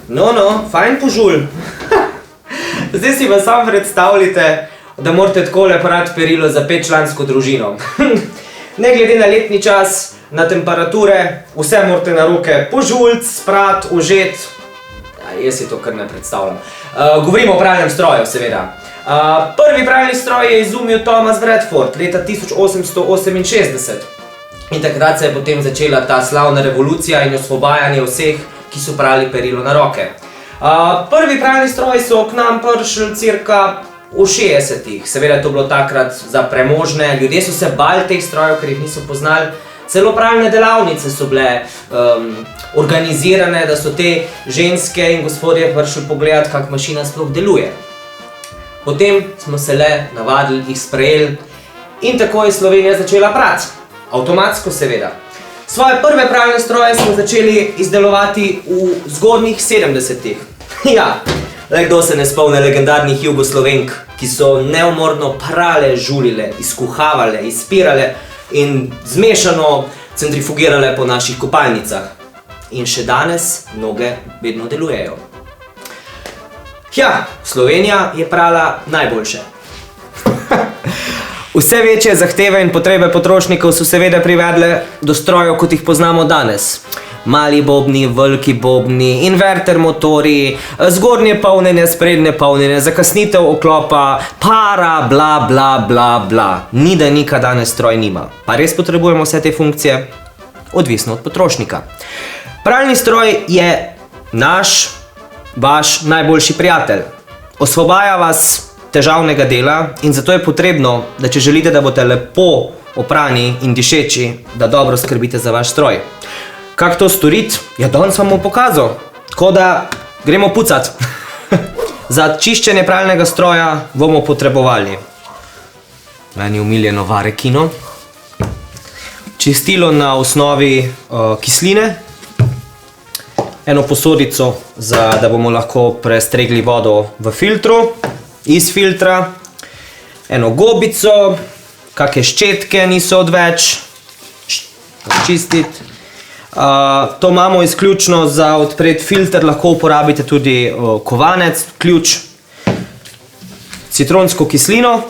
No, fajn požulj. Zdaj si pa sam predstavljate, da morate takole prati perilo za 5-člansko družino. Ne glede na letni čas, na temperature, vse morate na roke požuljt, sprat, užet. Jaz si to kar ne predstavljam. Govorimo o pralnem stroju, seveda. Prvi pralni stroj je izumil Thomas Bradford leta 1868. In takrat se je potem začela ta slavna revolucija in osvobajanje vseh, ki so prali perilo na roke. Prvi pralni stroj so k nam prišli cirka v 60-ih. Seveda je to bilo takrat za premožne, ljudje so se bali teh strojev, ker jih niso poznali. Celo pralne delavnice so bile organizirane, da so te ženske in gospodje prišli pogledati, kako mašina sploh deluje. Potem smo se le navadili, jih sprejeli in tako je Slovenija začela prati. Avtomatsko seveda. Svoje prve pralne stroje smo začeli izdelovati v zgodnjih 70-ih. Ja, le kdo se ne spomne legendarnih Jugoslovenk, ki so neumorno prale, žulile, izkuhavale, izpirale in zmešano centrifugirale po naših kopalnicah. In še danes mnoge vedno delujejo. Ja, Slovenija je prala najboljše. Vse večje zahteve in potrebe potrošnikov so seveda privedle do strojev, kot jih poznamo danes. Mali bobni, veliki bobni, inverter motori, zgornje polnjenje, sprednje polnjenje, zakasnitev oklopa, para, bla, bla, bla, bla. Ni da nika danes stroj nima. Pa res potrebujemo vse te funkcije? Odvisno od potrošnika. Pralni stroj je vaš najboljši prijatelj. Osvobaja vas težavnega dela in zato je potrebno, da če želite, da boste lepo oprani in dišeči, da dobro skrbite za vaš stroj. Kako to storiti? Ja, danes vam bom pokazal. Tako da gremo pucat. Za čiščenje pralnega stroja bomo potrebovali meni umiljeno varekino, čistilo na osnovi kisline, eno posodico, da bomo lahko prestregli vodo v filtru, iz filtra, eno gobico, kakšne ščetke niso odveč, čistiti. To imamo izključno za odpreti filter, lahko uporabite tudi kovanec, ključ, citronsko kislino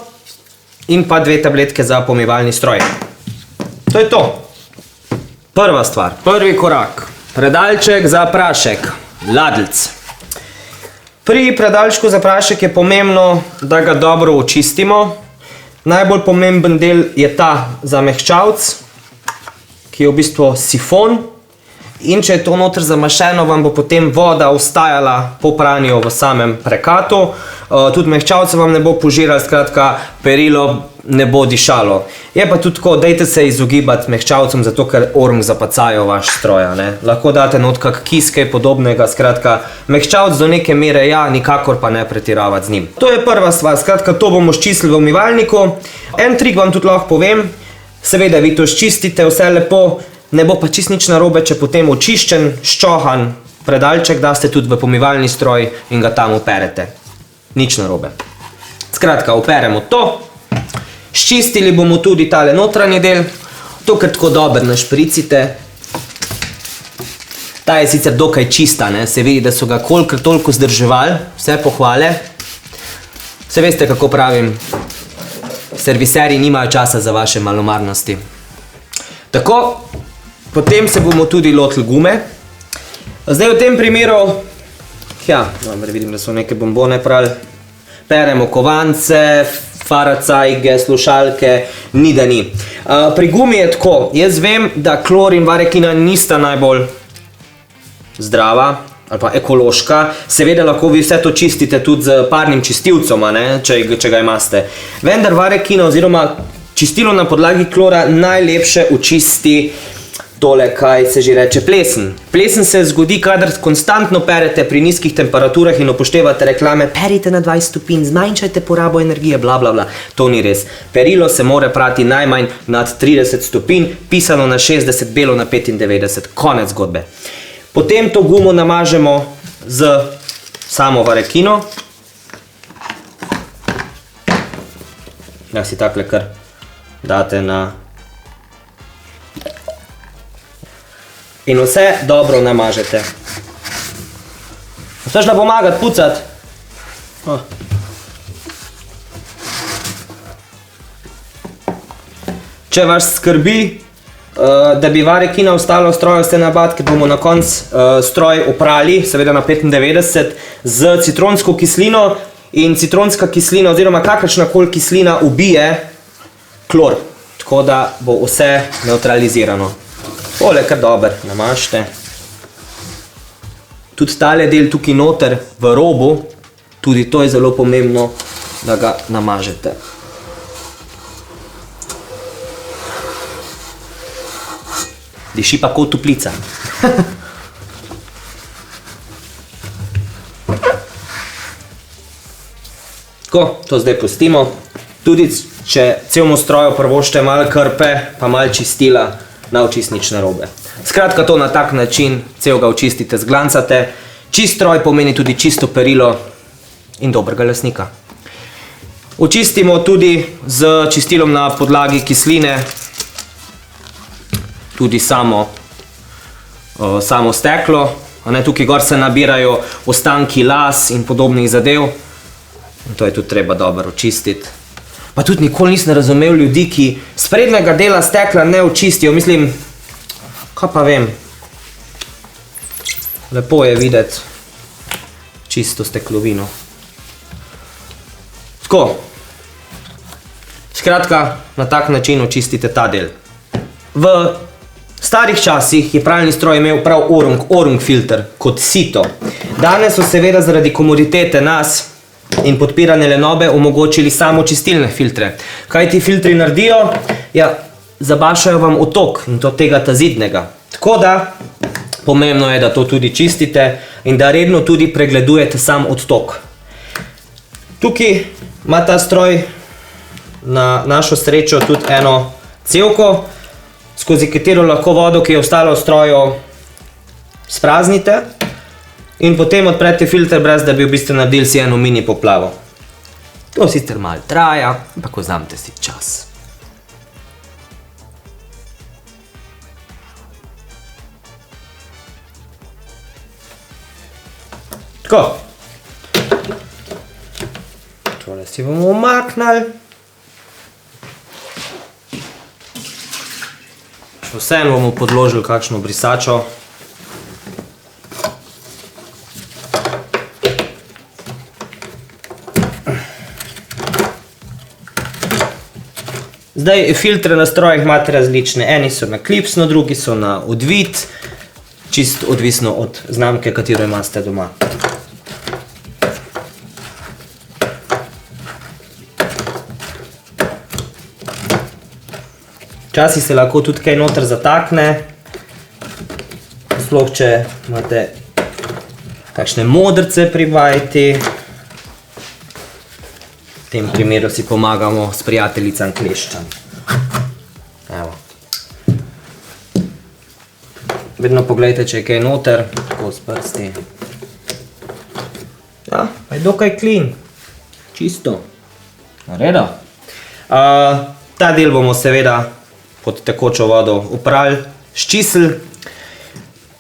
in pa 2 tabletke za pomivalni stroj. To je to. Prva stvar, prvi korak. Predalček za prašek, ladlc. Pri predalčku za prašek je pomembno, da ga dobro očistimo. Najbolj pomemben del je ta zamehčavc, ki je v bistvu sifon. In če je to noter zamašeno, vam bo potem voda ostajala po pranju v samem prekatu. Tudi mehčavce vam ne bo požiralo, skratka, perilo ne bo dišalo. Je pa tudi tako, dajte se izogibati mehčavcem, zato ker orm zapacajo vaš stroja. Lahko date not kak kis, kaj podobnega, skratka, mehčavc do neke mere ja, nikakor pa ne pretiravati z njim. To je prva stvar, skratka, to bomo ščistili v umivalniku. En trik vam tudi lahko povem, seveda vi to ščistite, vse lepo, ne bo pa čist nič narobe, če potem očiščen, ščohan predalček daste tudi v pomivalni stroj in ga tam operete. Nič narobe. Skratka, operemo to. Ščistili bomo tudi tale notranji del. To kar tako dobro našpricite. Ta je sicer dokaj čista, se vidi, da so ga kolikor toliko zdrževali. Vse pohvale. Se veste, kako pravim, serviserji nimajo časa za vaše malomarnosti. Tako, potem se bomo tudi lotili gume. Zdaj v tem primeru, vidim, da so neke bombone prali, peremo kovance, faracajge, slušalke, ni da ni. Pri gumi je tako, jaz vem, da klor in varekina nista najbolj zdrava ali pa ekološka. Seveda lahko vi vse to čistite tudi z parnim čistilcem, če ga imate. Vendar varekina oziroma čistilo na podlagi klora najlepše očisti tole, kaj se že reče, plesen. Plesen se zgodi, kadar konstantno perete pri nizkih temperaturah in upoštevate reklame, perite na 20 stopinj, zmanjšajte porabo energije, bla, bla, bla. To ni res. Perilo se mora prati najmanj nad 30 stopinj, pisano na 60, belo na 95. Konec zgodbe. Potem to gumo namažemo z samo varekino. Ja, si takle kar date na... In vse dobro namažete. Chceš nam pomagati pucati? Če vas skrbi, da bi varekina ostala v stroju, ste nabad, ker bomo na koncu stroj oprali, seveda na 95, z citronsko kislino in citronska kislina oziroma kakršnakoli kislina ubije klor, tako da bo vse neutralizirano. Tole kar dober namažite. Tudi tale del tukaj noter v robu, tudi to je zelo pomembno, da ga namažete. Diši pa kot toplica. Tako, to zdaj pustimo. Tudi če celemu stroju prvošte malo krpe, pa malo čistila, ne očist nič narobe. Skratka, to na tak način celega očistite, zglancate. Čist stroj pomeni tudi čisto perilo in dobrega lastnika. Očistimo tudi z čistilom na podlagi kisline, tudi samo steklo. Tukaj gor se nabirajo ostanki las in podobnih zadev. In to je tudi treba dobro očistiti. Pa tudi nikoli nisem razumel ljudi, ki sprednjega dela stekla ne očistijo. Mislim, kaj pa vem. Lepo je videti čisto steklovino. Tako. Skratka, na tak način očistite ta del. V starih časih je pralni stroj imel prav orung filter kot sito. Danes so seveda zaradi komoditete nas in podpirane lenobe omogočili samo čistilne filtre. Kaj ti filtri naredijo? Ja, zabašajo vam otok in to tega tazidnega. Tako da, pomembno je, da to tudi čistite in da redno tudi pregledujete sam odtok. Tukaj ima ta stroj na našo srečo tudi eno cevko, skozi katero lahko vodo, ki je ostala v stroju, spraznite in potem odprete filter, brez da bi v bistvu naredili si eno mini poplavo. To sicer malo traja, ampak vzamete si čas. Tako. Tole si bomo umaknili. Vseeno bomo podložili kakšno brisačo. Zdaj, filtre na strojih imate različne. Eni so na klipsno, drugi so na odvit. Čisto odvisno od znamke, katero imate doma. Včasih se lahko tudi kaj noter zatakne, sploh če imate kakšne modrce pri vajti. V tem primeru si pomagamo s prijateljicam kleščam. Evo. Vedno pogledajte, če je kaj noter, tako s prsti. Ja, pa je dokaj clean. Čisto. Naredo. Ta del bomo seveda pod tekočo vodo oprali, ščistili.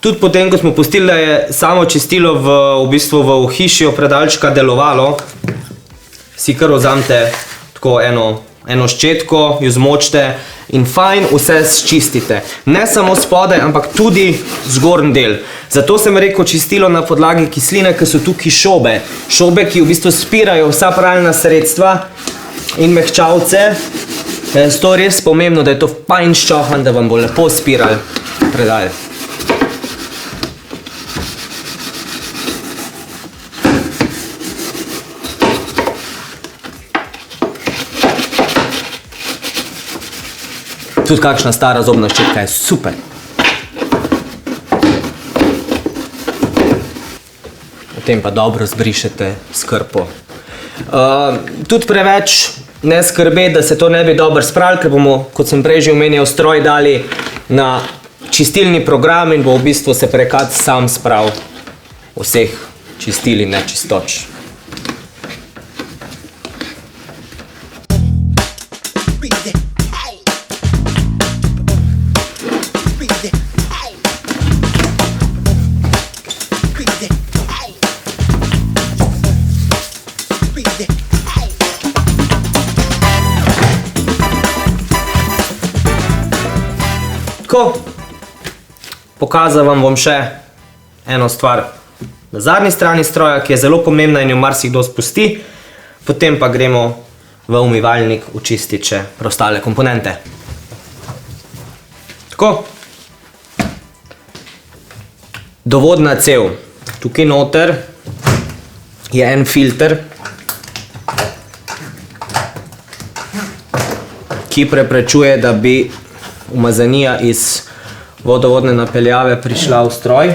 Tudi potem, ko smo pustili, da je samo čistilo v bistvu v ohišju predalčka delovalo, si kar vzamete tako eno ščetko, jo zmočite in fajn vse sčistite. Ne samo spodaj, ampak tudi zgornji del. Zato sem rekel čistilo na podlagi kisline, ker so tukaj šobe. Šobe, ki v bistvu spirajo vsa pralna sredstva in mehčavce. To je res pomembno, da je to fajn ščohan, da vam bo lepo spirali predal. Tudi kakšna stara zobna ščetka je super. Potem pa dobro zbrišete s krpo. Tudi preveč ne skrbeti, da se to ne bi dobro sprali, ker bomo, kot sem prej že omenil, stroj dali na čistilni program in bo v bistvu se prekat sam spravil vseh čistil in nečistoč. Tako, pokazal vam bom še eno stvar na zadnji strani stroja, ki je zelo pomembna in jo marsikdo spusti, potem pa gremo v umivalnik očistiti še preostale komponente. Tako. Dovodna cev. Tukaj noter je en filter, ki preprečuje, da bi umazanija iz vodovodne napeljave prišla v stroj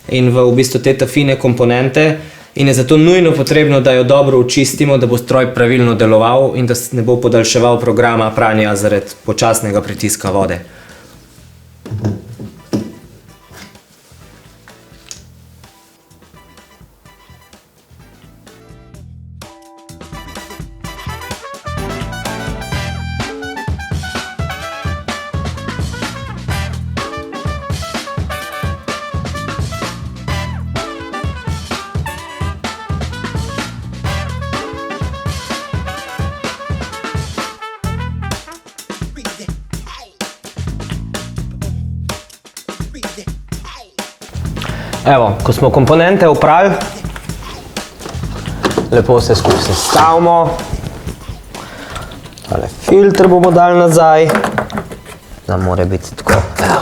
in v bistvu te fine komponente in je zato nujno potrebno, da jo dobro očistimo, da bo stroj pravilno deloval in da ne bo podaljševal programa pranja zaradi počasnega pritiska vode. Evo, ko smo komponente oprali, lepo se skupaj sestavimo. Tale filter bomo dali nazaj, da mora biti tako. Evo.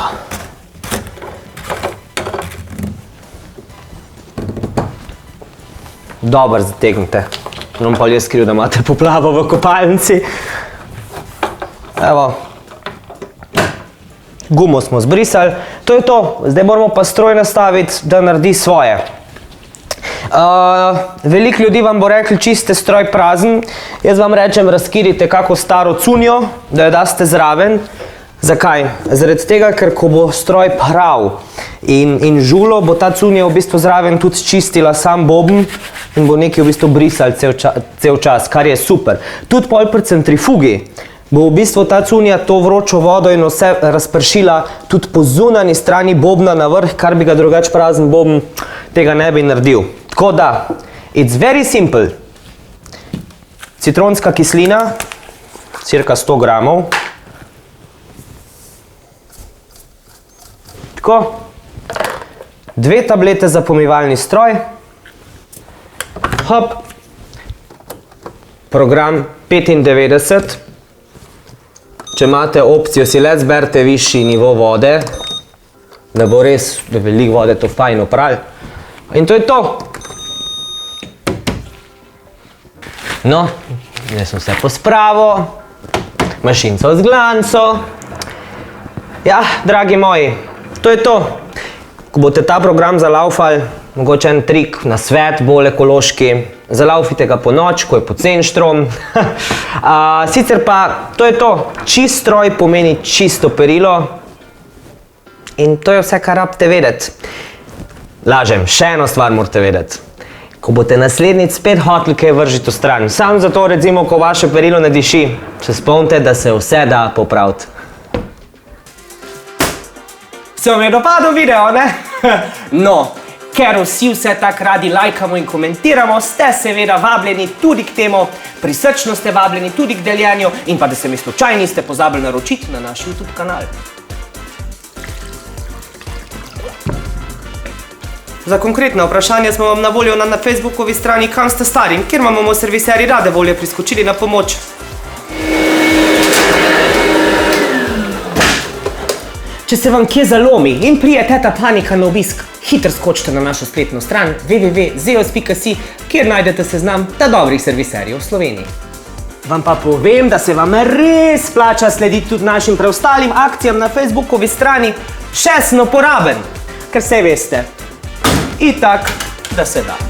Dobro zategnite, bom pa jaz skril, da imate poplavo v kopalnici. Evo. Gumo smo zbrisali, to je to, zdaj moramo pa stroj nastaviti, da naredi svoje. Veliko ljudi vam bo rekli, čiste stroj prazen, jaz vam rečem, razkirite kako staro cunjo, da jo daste zraven. Zakaj? Zaradi tega, ker ko bo stroj prav in žulo, bo ta cunja v bistvu zraven tudi čistila sam boben in bo nekaj v bistvu brisal cel čas, kar je super. Tudi pol pri centrifugi bo v bistvu ta cunja to vročo vodo in vse razpršila tudi po zunanji strani bobna na vrh, kar bi ga drugače prazen boben tega ne bi naredil. Tako da, it's very simple. Citronska kislina, cirka 100 gramov. Tako. 2 tablete za pomivalni stroj. Hop. Program 95. Če imate opcijo, si le zberite višji nivo vode, da bo res veliko vode to fajn oprali. In to je to. No, jaz sem vse pospravil, mašinco z glanco. Ja, dragi moji, to je to. Ko boste ta program zalaufali, mogoče en trik na svet, bolj ekološki, zalaufite ga po noč, ko je pocen štrom. Sicer pa, to je to, čist stroj pomeni čisto perilo in to je vse, kar rabite vedeti. Lažem, še eno stvar morate vedeti. Ko boste naslednjič spet hoteli kaj vržiti v stran, samo zato recimo, ko vaše perilo ne diši, se spomnite, da se vse da popraviti. Se vam je dopadel video, ne? No, ker vsi vse tako radi lajkamo in komentiramo, ste seveda vabljeni tudi k temu, prisrčno ste vabljeni tudi k deljenju in pa da se mi slučajno niste pozabili naročiti na naš YouTube kanal. Za konkretna vprašanja smo vam na voljo na Facebookovi strani Kam ste stari, kjer vam bomo serviseri rade volje priskočili na pomoč. Če se vam kje zalomi in prije teta panika na obisk, hitro skočite na našo spletno stran www.zeos.si, kjer najdete seznam dobrih serviserjev v Sloveniji. Vam pa povem, da se vam res splača slediti tudi našim preostalim akcijam na Facebookovi strani, še sem uporaben, ker saj veste, itak, da se da.